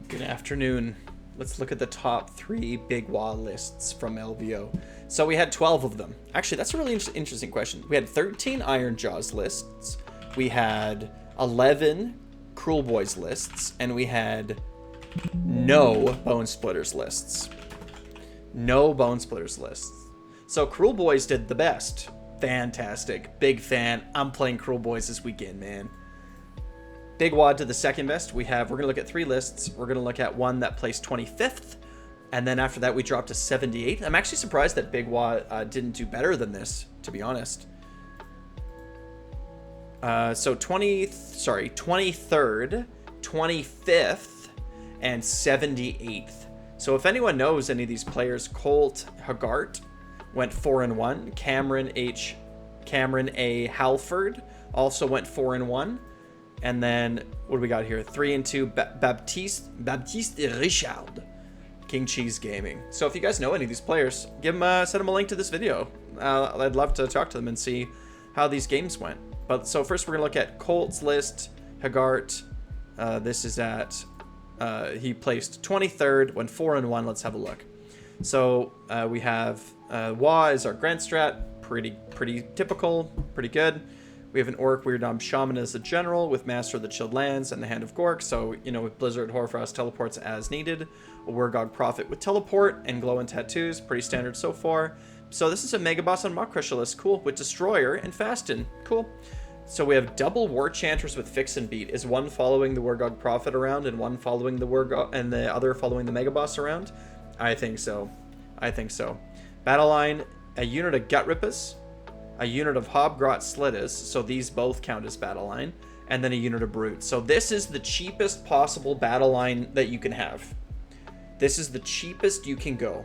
Good afternoon. Let's look at the top 3 Big Wagh lists from LVO. So we had 12 of them. Actually, that's a really interesting question. We had 13 Iron Jaws lists, we had 11 Cruel Boys lists, and we had no Bone Splitters lists. No Bone Splitters lists. So Cruel Boys did the best. Fantastic. Big fan. I'm playing Cruel Boys this weekend, man. Big Wagh did the second best. We're going to look at 3 lists. We're going to look at one that placed 25th. And then after that, we dropped to 78th. I'm actually surprised that Big Wagh didn't do better than this, to be honest. So 23rd, 25th, and 78th. So if anyone knows any of these players, Colt Hagart went 4-1. Cameron A. Halford also went 4-1. And then, what do we got here? 3-2, Baptiste Richard, King Cheese Gaming. So if you guys know any of these players, send them a link to this video. I'd love to talk to them and see how these games went. But so first we're gonna look at Colt's list. Hagart, this is at, he placed 23rd, went 4-1. Let's have a look. So we have Wagh is our Grand Strat, pretty typical, pretty good. We have an Orc Weird Knob Shaman as a general with Master of the Chilled Lands and the Hand of Gork. So, you know, with Blizzard, Hoarfrost, teleports as needed. A Wergog Prophet with teleport and glow and tattoos. Pretty standard so far. So this is a Mega Boss on Mock Crusher list. Cool. With Destroyer and Fasten. Cool. So we have double War Chanters with Fix and Beat. Is one following the Wergog Prophet around and one following the Wergog and the other following the Mega Boss around? I think so. Battle line, a unit of Gut Rippers, a unit of Hobgrot Slittas, so these both count as battle line, and then a unit of Brute. So this is the cheapest possible battle line that you can have. This is the cheapest you can go,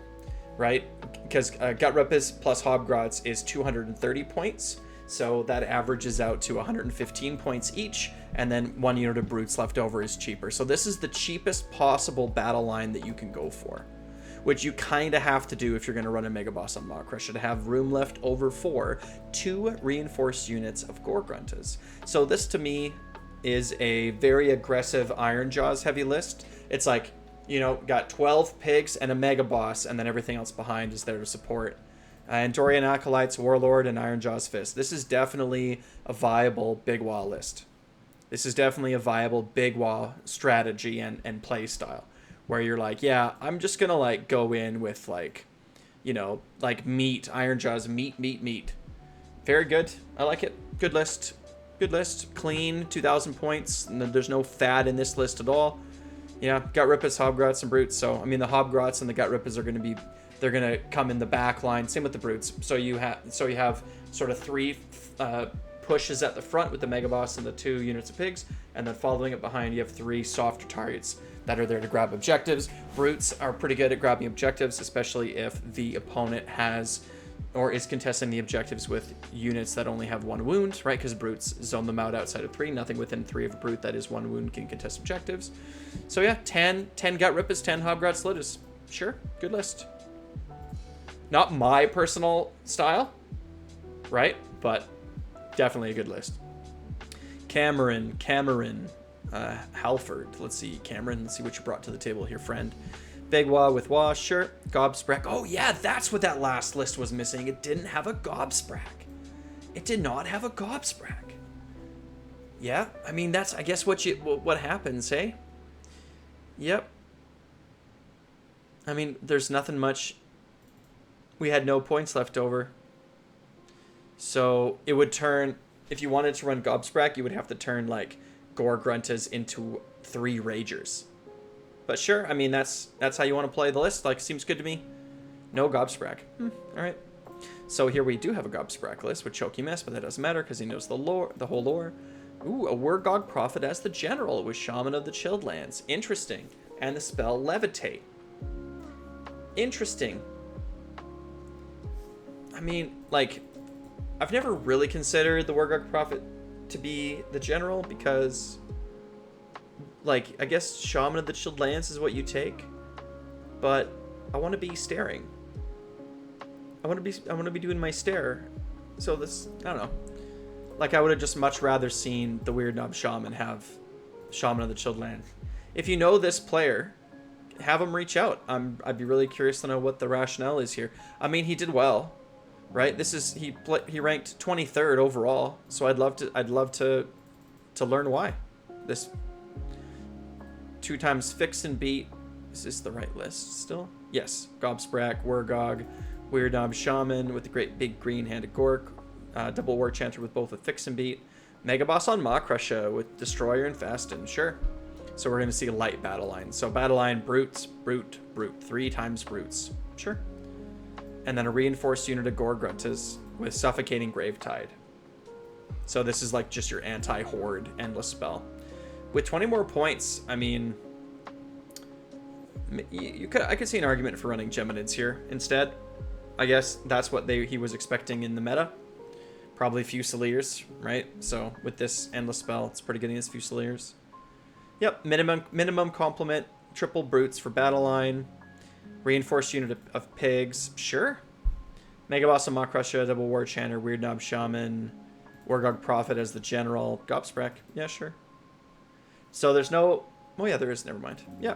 right? Because Gut Rippers plus Hobgrots is 230 points, so that averages out to 115 points each, and then one unit of Brutes left over is cheaper. So this is the cheapest possible battle line that you can go for, which you kind of have to do if you're going to run a Mega Boss on Mock Crusher to have room left over for 2 reinforced units of Gore-Gruntas. So this to me is a very aggressive Iron Jaws heavy list. It's like, you know, got 12 pigs and a Mega Boss, and then everything else behind is there to support. And Dorian Acolytes, Warlord, and Iron Jaws Fist. This is definitely a viable Big Wagh list. This is definitely a viable Big Wagh strategy and play style, where you're like, yeah, I'm just gonna like go in with like, you know, like meat, Iron Jaws, meat. Very good. I like it. Good list. Clean, 2,000 points. There's no fad in this list at all. Yeah, Gut Rippers, Hobgrots, and Brutes. So, I mean, the Hobgrots and the Gut Rippers are they're gonna come in the back line. Same with the Brutes. So you have sort of 3 pushes at the front with the Mega Boss and the 2 units of pigs, and then following it behind, you have 3 softer targets that are there to grab objectives. Brutes are pretty good at grabbing objectives, especially if the opponent has or is contesting the objectives with units that only have 1 wound, right? Because Brutes zone them out outside of 3. Nothing within 3 of a Brute that is 1 wound can contest objectives. So yeah, 10 Gut Rippers, 10 Hobgrot Slittas. Sure, good list. Not my personal style, right? But definitely a good list. Cameron Halford. Let's see, Cameron. Let's see what you brought to the table here, friend. Big Wagh with Wagh, sure. Gobsprack. Oh yeah, that's what that last list was missing. It didn't have a Gobsprack. It did not have a Gobsprack. Yeah, I mean that's I guess what happens, hey? Yep. I mean, there's nothing much. We had no points left over. So it would turn, if you wanted to run Gobsprack, you would have to turn like Gore-Gruntas into 3 Ragers. But sure, I mean, that's how you want to play the list. Like, seems good to me. No Gobsprack. Alright. So here we do have a Gobsprack list with Choky Mess, but that doesn't matter because he knows the whole lore. Ooh, a Wergog Prophet as the general with Shaman of the Chilled Lands. Interesting. And the spell Levitate. Interesting. I mean, like, I've never really considered the Wergog Prophet to be the general because, like, I guess Shaman of the Chilled Lands is what you take, but I want to be staring. I want to be doing my stare. So this, I don't know. Like, I would have just much rather seen the Weird Knob Shaman have Shaman of the Chilled Lands. if you know this player, have him reach out. I'd be really curious to know what the rationale is here. I mean, he did well, right? This is he ranked 23rd overall, so I'd love to learn why. This 2 times fix and beat. Is this the right list still? Yes. Gobsprak, Wargog, Weird Knob Shaman with the great big green handed Gork, double War Chanter with both a fix and beat, Mega Boss on Makrusha with Destroyer and Fasten. Sure. So we're going to see light battle line. So battle line, Brutes, Brute, Brute. 3 times Brutes. Sure. And then a reinforced unit of Gorgruntas with Suffocating Gravetide. So this is like just your anti-horde endless spell. With 20 more points, I mean, I could see an argument for running Geminids here instead. I guess that's what he was expecting in the meta. Probably Fusiliers, right? So with this endless spell, it's pretty good against Fusiliers. Yep, minimum complement, triple Brutes for battle line, reinforced unit of pigs, sure. Mega Boss of Makrusha, double War Chanter, Weird Knob Shaman, Wargog Prophet as the general, Gobsprak, yeah, sure. So there's no, oh yeah, there is, never mind. Yeah,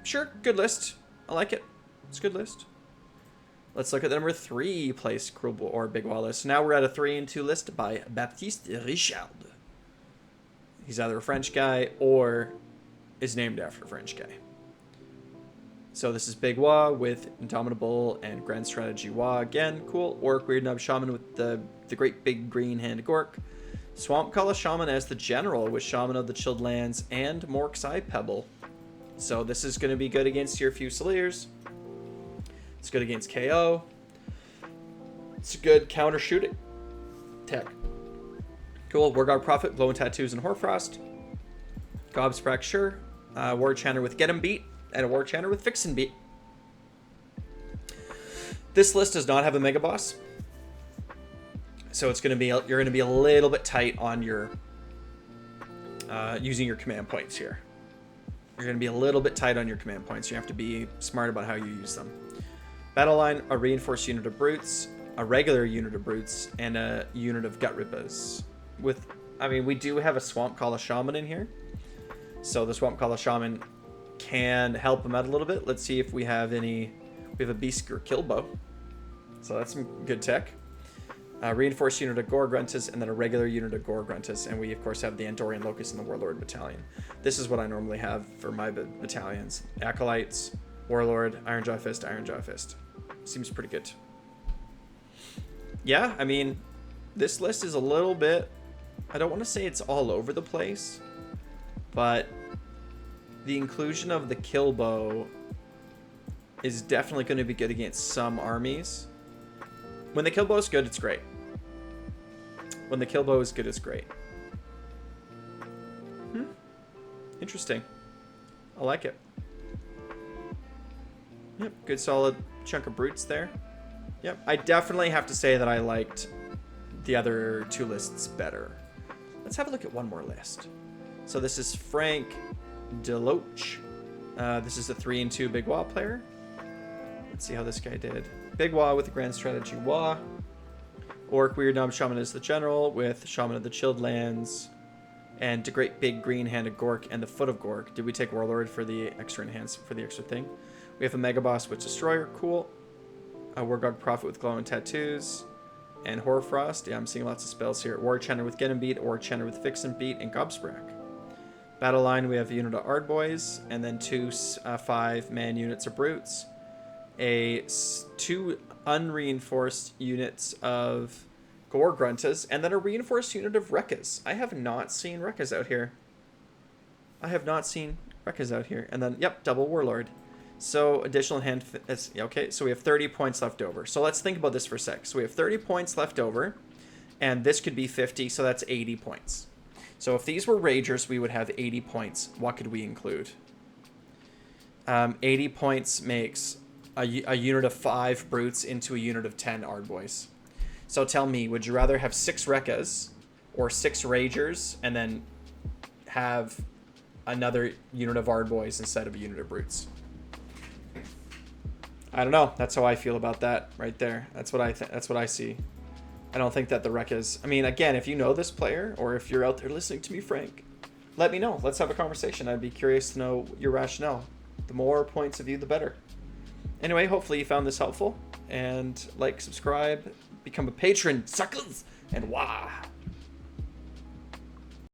sure, good list. I like it. It's a good list. Let's look at the number 3 place Cruel or Big Wagh list. Now we're at a 3 and 2 list by Baptiste Richard. He's either a French guy or is named after a French guy. So this is Big Wagh with Indomitable and Grand Strategy Wagh. Again, cool. Orc, Weird Knob Shaman with the great big green hand Gork. Swamp Kala Shaman as the general with Shaman of the Chilled Lands and Mork's Eye Pebble. So this is going to be good against your Fusiliers. It's good against KO. It's a good counter shooting tech. Cool. Wargog Prophet, Glowing Tattoos, and Hoarfrost. Gobsprak, sure. War Chanter with Get 'em Beat, and a War Chanter with Fix and Beat. This list does not have a Mega Boss, so it's you're gonna be a little bit tight on your using your command points here. You're gonna be a little bit tight on your command points. You have to be smart about how you use them. Battle line: a reinforced unit of Brutes, a regular unit of Brutes, and a unit of Gut Rippas. We do have a Swamp Kala Shaman in here, so the Swamp Kala Shaman can help him out a little bit. Let's see if we have any. We have a Beastger Killbow, so that's some good tech. A reinforced unit of Gorgruntas, and then a regular unit of Gorgruntas, and we of course have the Andorian Locust and the Warlord Battalion. This is what I normally have for my battalions: Acolytes, Warlord, Ironjaw Fist, Ironjaw Fist. Seems pretty good. Yeah, I mean, this list is a little bit, I don't want to say it's all over the place, but the inclusion of the Killbow is definitely going to be good against some armies. When the Killbow is good, it's great. When the Killbow is good, it's great. Interesting. I like it. Yep, good solid chunk of Brutes there. Yep, I definitely have to say that I liked the other 2 lists better. Let's have a look at one more list. So this is Frank Deloach. This is a 3 and 2 Big Wagh player. Let's see how this guy did. Big Wagh with the Grand Strategy Wagh. Orc, Weird Knob Shaman is the general with Shaman of the Chilled Lands and the great big green handed Gork and the Foot of Gork. Did we take Warlord for the extra thing? We have a Mega Boss with Destroyer, cool. A Wargog Prophet with Glowing Tattoos and Hoarfrost. Yeah, I'm seeing lots of spells here. War Chanter with Get 'em Beat, War Chanter with Fix and Beat, and Gobsprak. Battle line, we have a unit of Ardboys, and then 2 5-man units of Brutes. 2 unreinforced units of Gorgruntas, and then a reinforced unit of Rekkas. I have not seen Rekkas out here. And then, yep, double Warlord. So additional hand, okay, so we have 30 points left over. So let's think about this for a sec. So we have 30 points left over, and this could be 50, so that's 80 points. So if these were Ragers, we would have 80 points. What could we include? 80 points makes a unit of 5 Brutes into a unit of 10 Ardboys. So tell me, would you rather have 6 Rekkas or 6 Ragers and then have another unit of Ardboys instead of a unit of Brutes? I don't know. That's how I feel about that right there. That's what I see. I don't think that the Rekkas... I mean, again, if you know this player, or if you're out there listening to me, Frank, let me know. Let's have a conversation. I'd be curious to know your rationale. The more points of view, the better. Anyway, hopefully you found this helpful. And like, subscribe, become a patron, suckers, and wah!